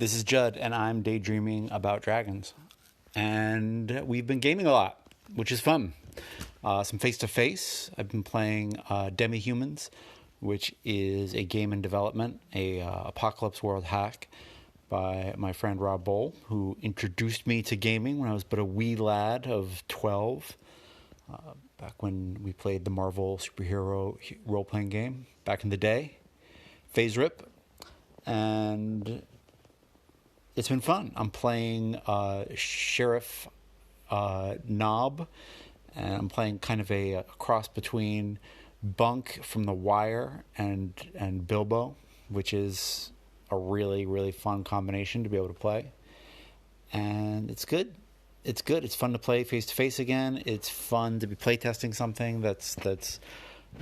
This is Judd, and I'm daydreaming about dragons. And we've been gaming a lot, which is fun. Some face-to-face. I've been playing Demihumans, which is a game in development, a apocalypse world hack by my friend Rob Bowl, who introduced me to gaming when I was but a wee lad of 12, back when we played the Marvel superhero role-playing game back in the day, Phase Rip. And it's been fun. I'm playing Sheriff Knob, and I'm playing kind of a cross between Bunk from The Wire and Bilbo, which is a really, really fun combination to be able to play. And it's good. It's good. It's fun to play face-to-face again. It's fun to be playtesting something that's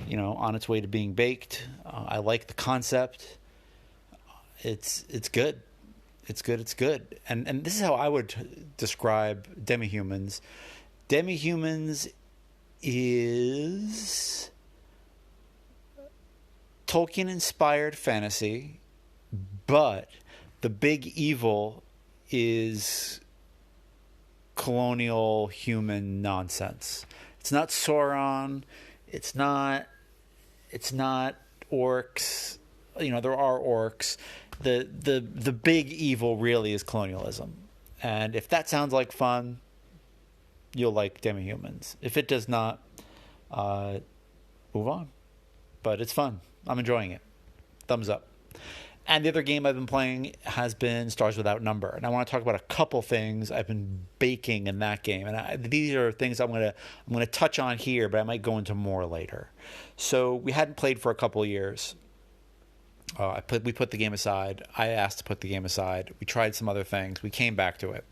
on its way to being baked. I like the concept. It's good. It's good. And this is how I would describe Demihumans. Demihumans is Tolkien-inspired fantasy, but the big evil is colonial human nonsense. It's not Sauron. It's not orcs. There are orcs. The big evil really is colonialism. And if that sounds like fun, you'll like Demihumans. If it does not, move on. But it's fun. I'm enjoying it. Thumbs up. And the other game I've been playing has been Stars Without Number. And I want to talk about a couple things I've been baking in that game. And these are things I'm going to touch on here, but I might go into more later. So we hadn't played for a couple of years. We put the game aside. I asked to put the game aside. We tried some other things. We came back to it.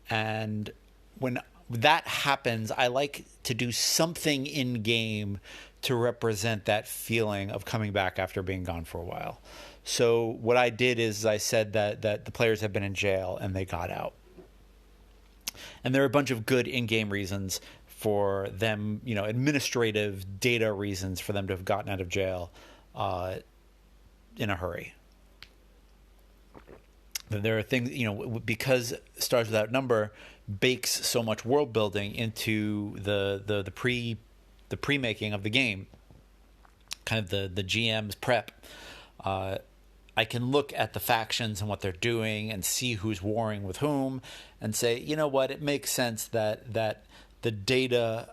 And when that happens, I like to do something in game to represent that feeling of coming back after being gone for a while. So what I did is I said that the players have been in jail and they got out. And there are a bunch of good in-game reasons for them, administrative data reasons for them to have gotten out of jail in a hurry. There are things, because Stars Without Number bakes so much world building into the pre-making of the game, kind of the GM's prep. I can look at the factions and what they're doing and see who's warring with whom and say, you know what, it makes sense that the data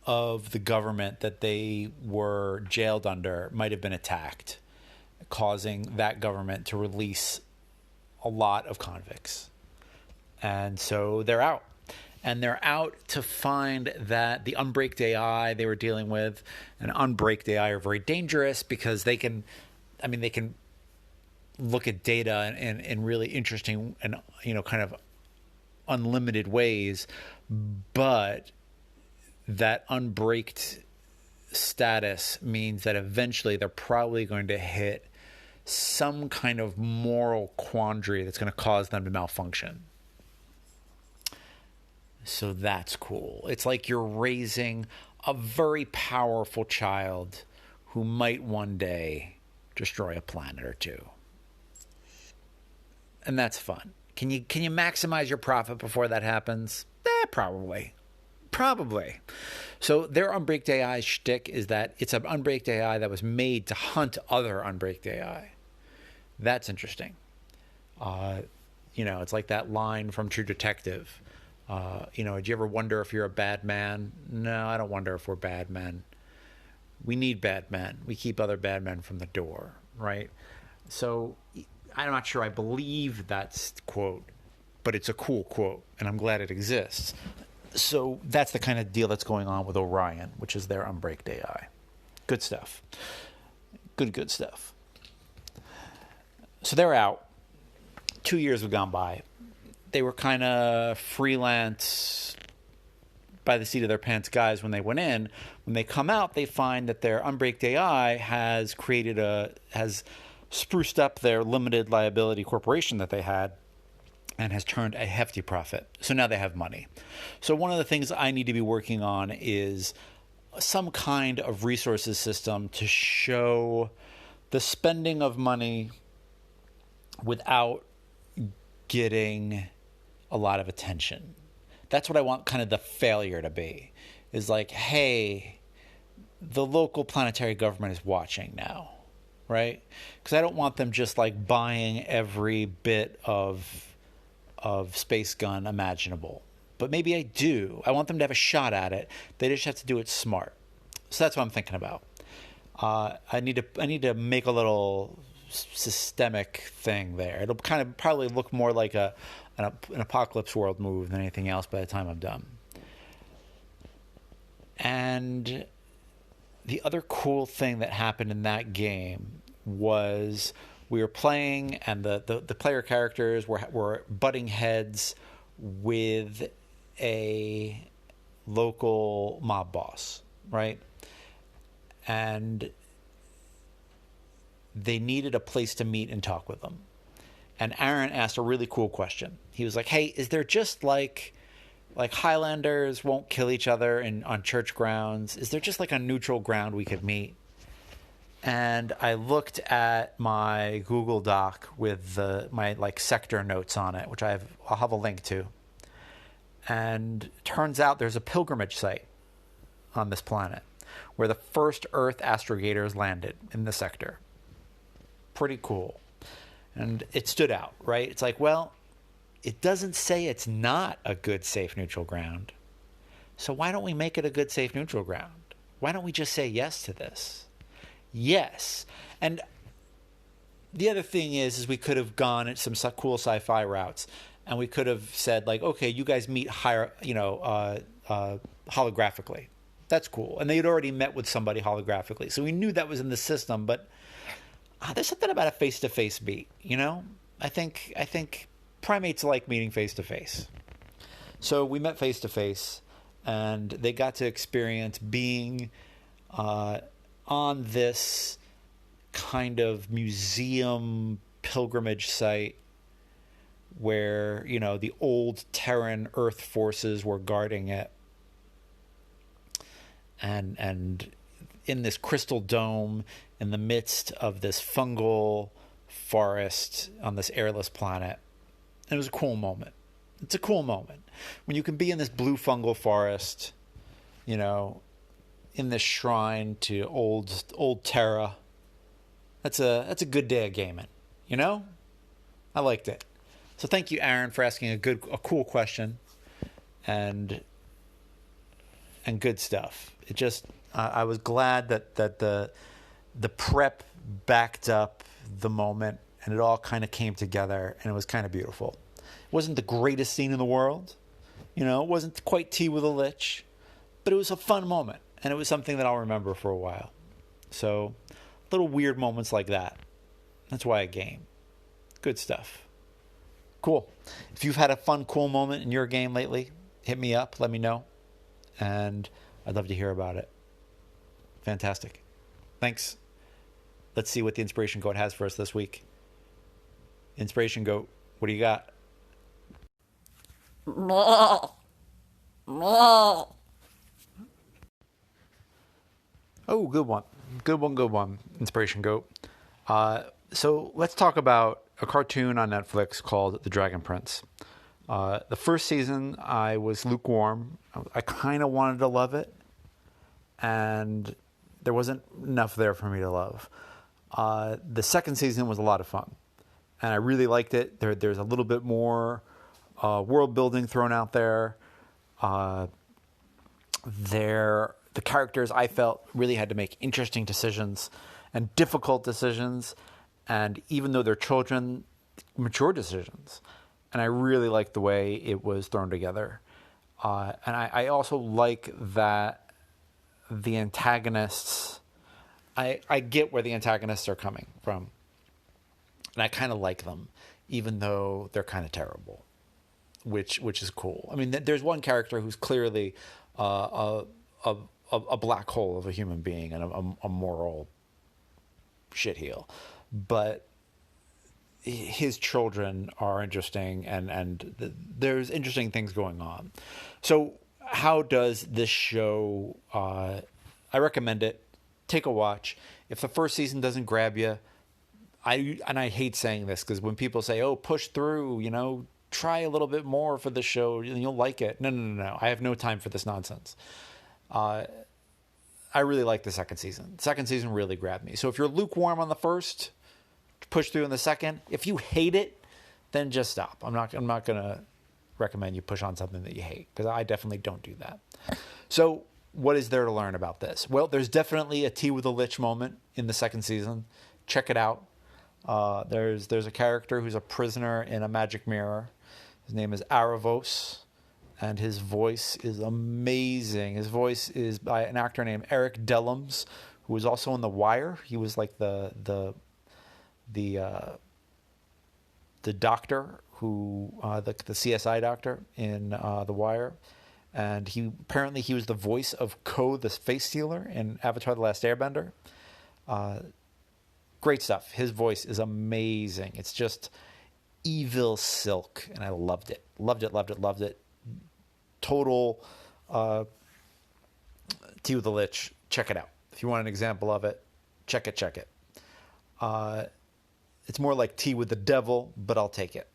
of the government that they were jailed under might have been attacked, causing that government to release a lot of convicts. And so they're out. And they're out to find that the unbraked AI they were dealing with, and unbraked AI are very dangerous because they can look at data in really interesting and, kind of unlimited ways. But that unbraked status means that eventually they're probably going to hit some kind of moral quandary that's going to cause them to malfunction. So that's cool. It's like you're raising a very powerful child who might one day destroy a planet or two. And that's fun. Can you maximize your profit before that happens? Probably. So their unbraked AI shtick is that it's an unbraked AI that was made to hunt other unbraked AI. That's interesting. It's like that line from True Detective. Do you ever wonder if you're a bad man? No, I don't wonder if we're bad men. We need bad men. We keep other bad men from the door, right? So I'm not sure I believe that quote, but it's a cool quote, and I'm glad it exists. So that's the kind of deal that's going on with Orion, which is their unbraked AI. Good stuff. Good stuff. So they're out. 2 years have gone by. They were kind of freelance by the seat of their pants guys when they went in. When they come out, they find that their unbraked AI has spruced up their limited liability corporation that they had and has turned a hefty profit. So now they have money. So one of the things I need to be working on is some kind of resources system to show the spending of money without getting a lot of attention. That's what I want kind of the failure to be. Is like, hey, the local planetary government is watching now, right? Because I don't want them just like buying every bit of space gun imaginable. But maybe I do. I want them to have a shot at it. They just have to do it smart. So that's what I'm thinking about. I need to make a little systemic thing there. It'll kind of probably look more like an Apocalypse World move than anything else by the time I'm done. And the other cool thing that happened in that game was we were playing, and the player characters were butting heads with a local mob boss, right? And they needed a place to meet and talk with them. And Aaron asked a really cool question. He was like, hey, is there just like Highlanders won't kill each other on church grounds? Is there just like a neutral ground we could meet? And I looked at my Google Doc with my like sector notes on it, which I'll have a link to. And turns out there's a pilgrimage site on this planet where the first Earth astrogators landed in the sector. Pretty cool. And it stood out, right? It's like, well, it doesn't say it's not a good, safe, neutral ground. So why don't we make it a good, safe, neutral ground? Why don't we just say yes to this? Yes. And the other thing is we could have gone at some cool sci-fi routes, and we could have said like, okay, you guys meet holographically. That's cool. And they had already met with somebody holographically, so we knew that was in the system. But there's something about a face-to-face meet. I think primates like meeting face-to-face. So we met face-to-face, and they got to experience being on this kind of museum pilgrimage site where, the old Terran Earth forces were guarding it. And in this crystal dome, in the midst of this fungal forest on this airless planet. And it was a cool moment. It's a cool moment. When you can be in this blue fungal forest, in this shrine to old Terra. That's a good day of gaming, I liked it. So thank you, Aaron, for asking a cool question, and good stuff. It just I was glad that the prep backed up the moment, and it all kind of came together, and it was kind of beautiful. It wasn't the greatest scene in the world, it wasn't quite tea with a lich, but it was a fun moment. And it was something that I'll remember for a while. So, little weird moments like that. That's why I game. Good stuff. Cool. If you've had a fun, cool moment in your game lately, hit me up. Let me know. And I'd love to hear about it. Fantastic. Thanks. Let's see what the Inspiration Goat has for us this week. Inspiration Goat, what do you got? Oh, good one. Good one, Inspiration Goat. So let's talk about a cartoon on Netflix called The Dragon Prince. The first season, I was lukewarm. I kind of wanted to love it, and there wasn't enough there for me to love. The second season was a lot of fun, and I really liked it. There's a little bit more world building thrown out there. The characters, I felt, really had to make interesting decisions and difficult decisions, and even though they're children, mature decisions. And I really liked the way it was thrown together. And I also like that the antagonists, I get where the antagonists are coming from. And I kind of like them, even though they're kind of terrible, which is cool. I mean, there's one character who's clearly a black hole of a human being and a moral shitheel. But his children are interesting, and there's interesting things going on. So how does this show, I recommend it. Take a watch. If the first season doesn't grab you, I hate saying this because when people say, "Oh, push through," try a little bit more for the show and you'll like it. No. I have no time for this nonsense. I really like the second season. The second season really grabbed me. So if you're lukewarm on the first, push through in the second. If you hate it, then just stop. I'm not going to recommend you push on something that you hate, because I definitely don't do that. So what is there to learn about this? Well, there's definitely a tea with a lich moment in the second season. Check it out. There's a character who's a prisoner in a magic mirror. His name is Aravos, and his voice is amazing. His voice is by an actor named Eric Dellums, who was also in The Wire. He was like the doctor who the CSI doctor in The Wire, and he was the voice of Ko, the Face Stealer, in Avatar: The Last Airbender. Great stuff. His voice is amazing. It's just evil silk, and I loved it. Loved it. Total Tea with the Lich. Check it out. If you want an example of it, check it. It's more like tea with the devil, but I'll take it.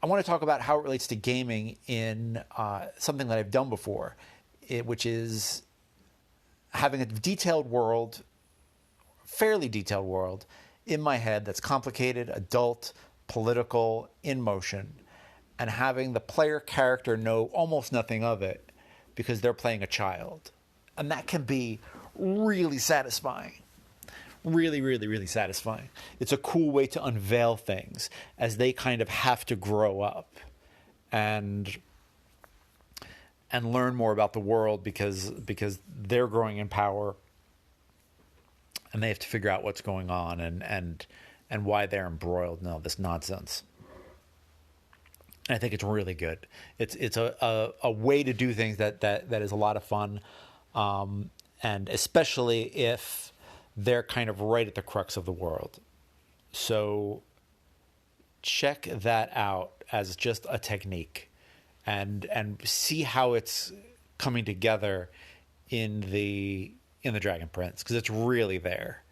I want to talk about how it relates to gaming in something that I've done before, which is having a fairly detailed world in my head that's complicated, adult, political, in motion, and having the player character know almost nothing of it because they're playing a child. And that can be really satisfying. Really satisfying. It's a cool way to unveil things as they kind of have to grow up and learn more about the world because they're growing in power and they have to figure out what's going on and why they're embroiled in all this nonsense. And I think it's really good. It's a way to do things that is a lot of fun, and especially if they're kind of right at the crux of the world. So check that out as just a technique, and see how it's coming together in the Dragon Prince, because it's really there.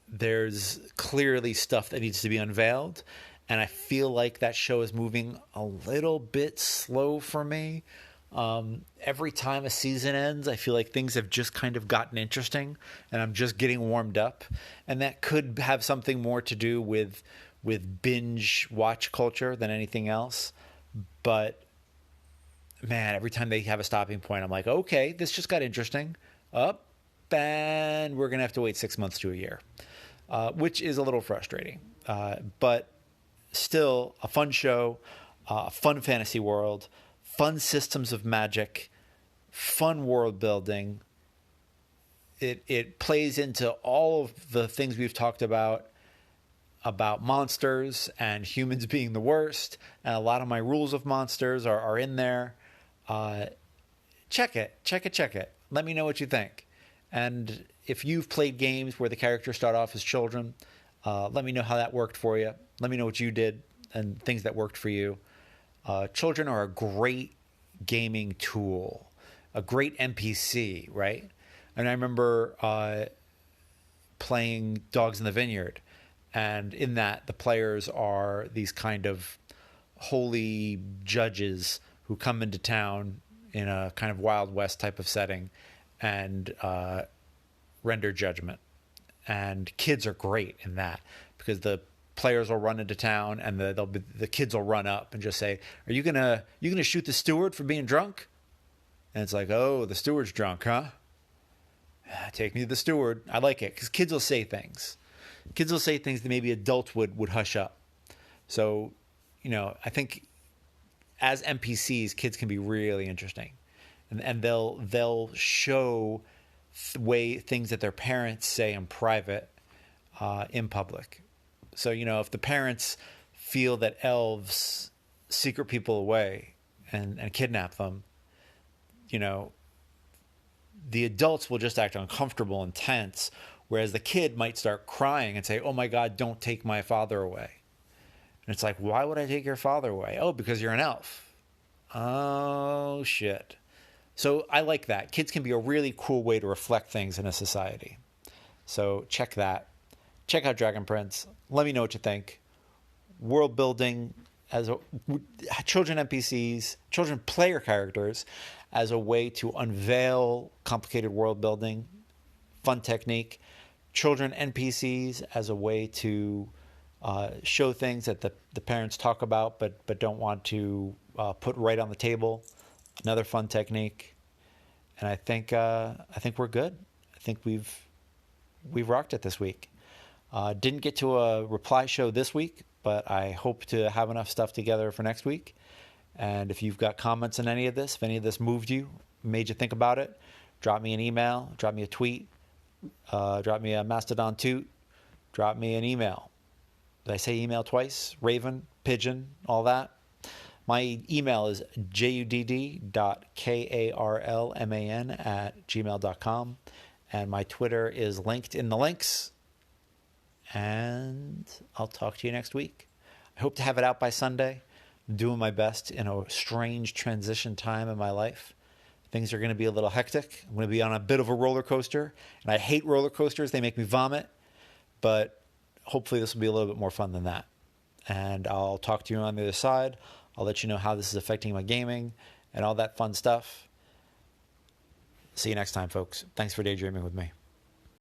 There's clearly stuff that needs to be unveiled, and I feel like that show is moving a little bit slow for me. Every time a season ends, I feel like things have just kind of gotten interesting and I'm just getting warmed up. And that could have something more to do with binge watch culture than anything else. But man, every time they have a stopping point, I'm like, okay, this just got interesting. And we're going to have to wait 6 months to a year, which is a little frustrating. But still a fun show, a fun fantasy world, fun systems of magic, fun world building. It plays into all of the things we've talked about monsters and humans being the worst. And a lot of my rules of monsters are in there. Check it. Let me know what you think. And if you've played games where the characters start off as children, let me know how that worked for you. Let me know what you did and things that worked for you. Children are a great gaming tool, a great NPC, right? And I remember playing Dogs in the Vineyard, and in that the players are these kind of holy judges who come into town in a kind of Wild West type of setting and render judgment. And kids are great in that because the players will run into town and the kids will run up and just say, "Are you gonna shoot the steward for being drunk?" And it's like, "Oh, the steward's drunk, huh? Take me to the steward." I like it because kids will say things. Kids will say things that maybe adults would hush up. So, I think as NPCs, kids can be really interesting, and they'll show things that their parents say in private in public. So, if the parents feel that elves secret people away and kidnap them, the adults will just act uncomfortable and tense, whereas the kid might start crying and say, "Oh my God, don't take my father away." And it's like, "Why would I take your father away?" "Oh, because you're an elf." "Oh, shit." So I like that. Kids can be a really cool way to reflect things in a society. So check that. Check out Dragon Prince. Let me know what you think. World building as children NPCs, children player characters, as a way to unveil complicated world building, fun technique. Children NPCs as a way to show things that the parents talk about but don't want to put right on the table. Another fun technique. And I think we're good. I think we've rocked it this week. Didn't get to a reply show this week, but I hope to have enough stuff together for next week. And if you've got comments on any of this, if any of this moved you, made you think about it, drop me an email, drop me a tweet, drop me a Mastodon toot, drop me an email. Did I say email twice? Raven, Pigeon, all that. My email is judd.karlman@gmail.com. And my Twitter is linked in the links. And I'll talk to you next week. I hope to have it out by Sunday. I'm doing my best in a strange transition time in my life. Things are going to be a little hectic. I'm going to be on a bit of a roller coaster. And I hate roller coasters. They make me vomit. But hopefully this will be a little bit more fun than that. And I'll talk to you on the other side. I'll let you know how this is affecting my gaming and all that fun stuff. See you next time, folks. Thanks for daydreaming with me.